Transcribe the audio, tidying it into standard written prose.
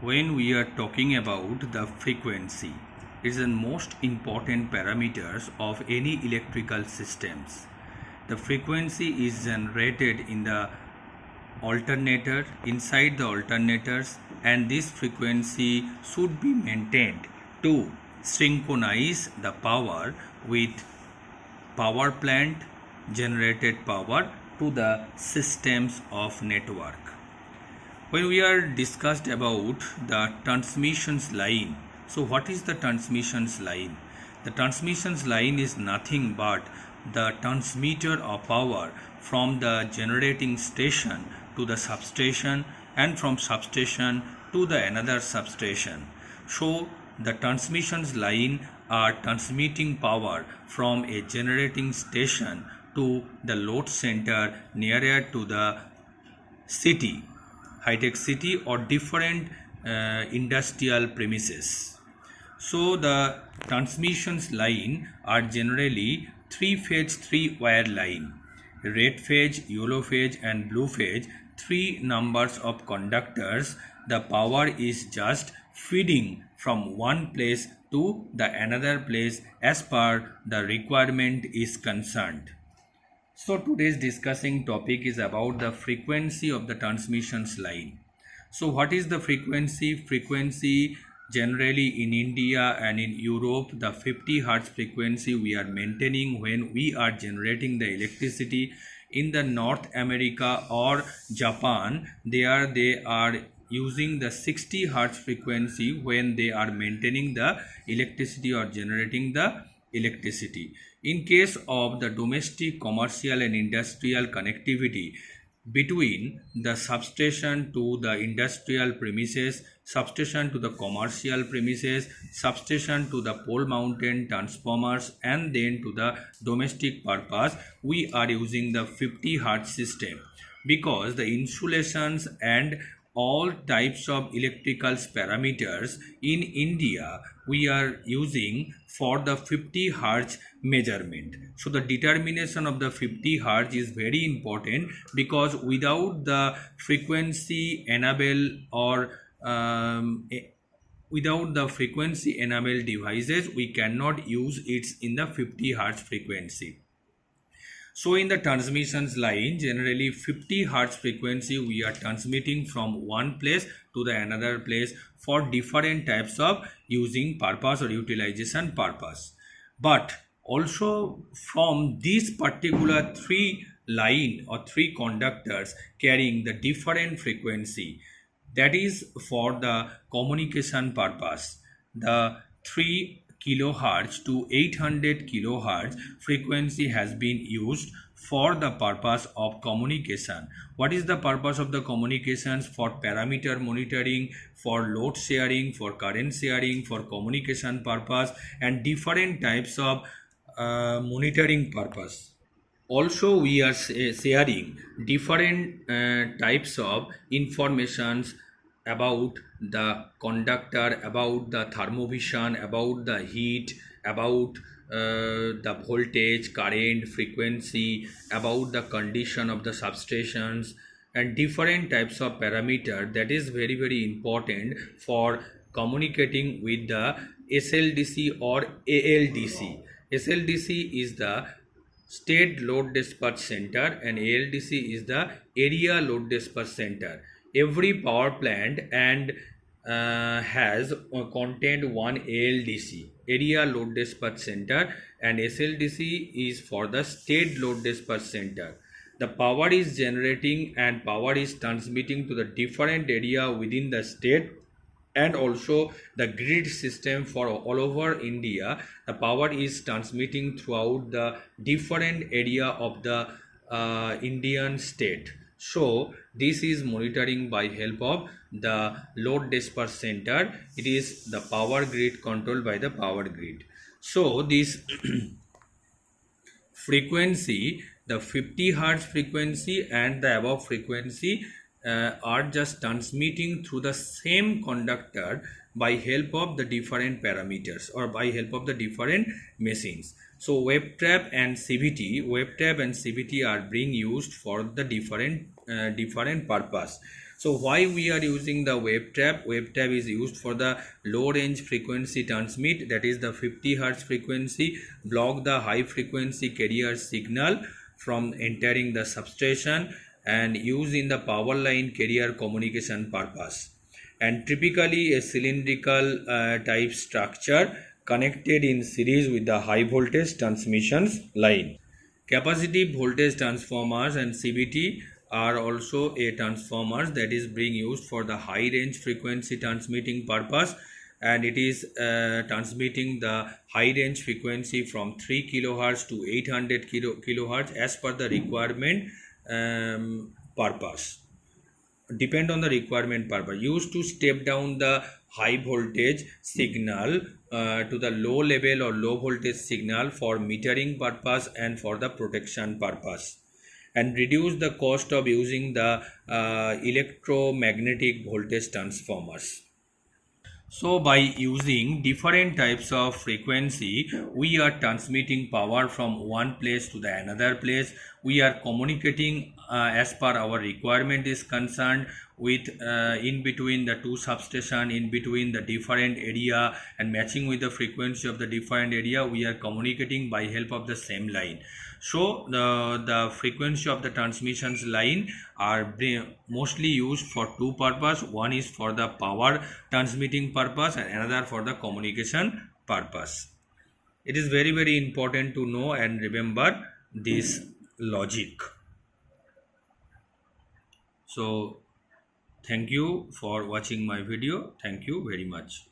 when we are talking about the frequency, it is the most important parameters of any electrical systems. The frequency is generated in the alternator, inside the alternators, and this frequency should be maintained to synchronize the power with power plant generated power to the systems of network. When we are discussed about the transmissions line, so what is the transmissions line? The transmissions line is nothing but the transmitter of power from the generating station to the substation and from substation to the another substation. So the transmissions line are transmitting power from a generating station to the load center nearer to the city, high-tech city, or different industrial premises. So the transmissions line are generally three-phase, three-wire line. Red phase, yellow phase and blue phase, three numbers of conductors. The power is just feeding from one place to the another place as per the requirement is concerned. So today's discussing topic is about the frequency of the transmissions line. So what is the frequency? Frequency generally in India and in Europe, the 50 Hz frequency we are maintaining when we are generating the electricity. In the North America or Japan, they are using the 60 Hz frequency when they are maintaining the electricity or generating the electricity. In case of the domestic, commercial and industrial connectivity between the substation to the industrial premises, substation to the commercial premises, substation to the pole mounted transformers, and then to the domestic purpose, we are using the 50 Hz system, because the insulations and all types of electrical parameters in India we are using for the 50 Hz measurement. So the determination of the 50 Hz is very important, because without the frequency enable or without the frequency enable devices, we cannot use it in the 50 Hz frequency. So in the transmissions line, generally 50 Hz frequency we are transmitting from one place to the another place for different types of using purpose or utilization purpose. But also from these particular three line or three conductors carrying the different frequency, that is for the communication purpose. The 3 kilohertz to 800 kilohertz frequency has been used for the purpose of communication. What is the purpose of the communications? For parameter monitoring, for load sharing, for current sharing, for communication purpose, and different types of monitoring purpose. Also we are sharing different types of informations about the conductor, about the thermovision, about the heat, about the voltage, current, frequency, about the condition of the substations, and different types of parameter that is very important for communicating with the SLDC or ALDC. SLDC is the State Load Dispatch Center and ALDC is the Area Load Dispatch Center. Every power plant and has contained one ALDC, Area Load Dispatch Center, and SLDC is for the State Load Dispatch Center. The power is generating and power is transmitting to the different area within the state, and also the grid system for all over India. The power is transmitting throughout the different area of the Indian state. So this is monitoring by help of the load dispatch center. It is the power grid controlled by the power grid. So this frequency, the 50 Hz frequency and the above frequency are just transmitting through the same conductor by help of the different parameters or by help of the different machines. So wave trap and CVT are being used for the different purpose. So why we are using the wave trap? Wave trap is used for the low range frequency transmit, that is the 50 Hz frequency, block the high frequency carrier signal from entering the substation and use in the power line carrier communication purpose. And typically a cylindrical type structure connected in series with the high voltage transmissions line. Capacitive voltage transformers and CVT are also a transformers that is being used for the high range frequency transmitting purpose, and it is transmitting the high range frequency from 3 kilohertz to 800 kilohertz as per the requirement purpose. Depend on the requirement purpose, used to step down the high voltage signal to the low level or low voltage signal for metering purpose and for the protection purpose, and reduce the cost of using the electromagnetic voltage transformers. So by using different types of frequency, we are transmitting power from one place to the another place. We are communicating as per our requirement is concerned with in between the two substation, in between the different area, and matching with the frequency of the different area, we are communicating by help of the same line. So the frequency of the transmissions line are mostly used for two purpose. One is for the power transmitting purpose and another for the communication purpose. It is very, very important to know and remember this logic. So thank you for watching my video. Thank you very much.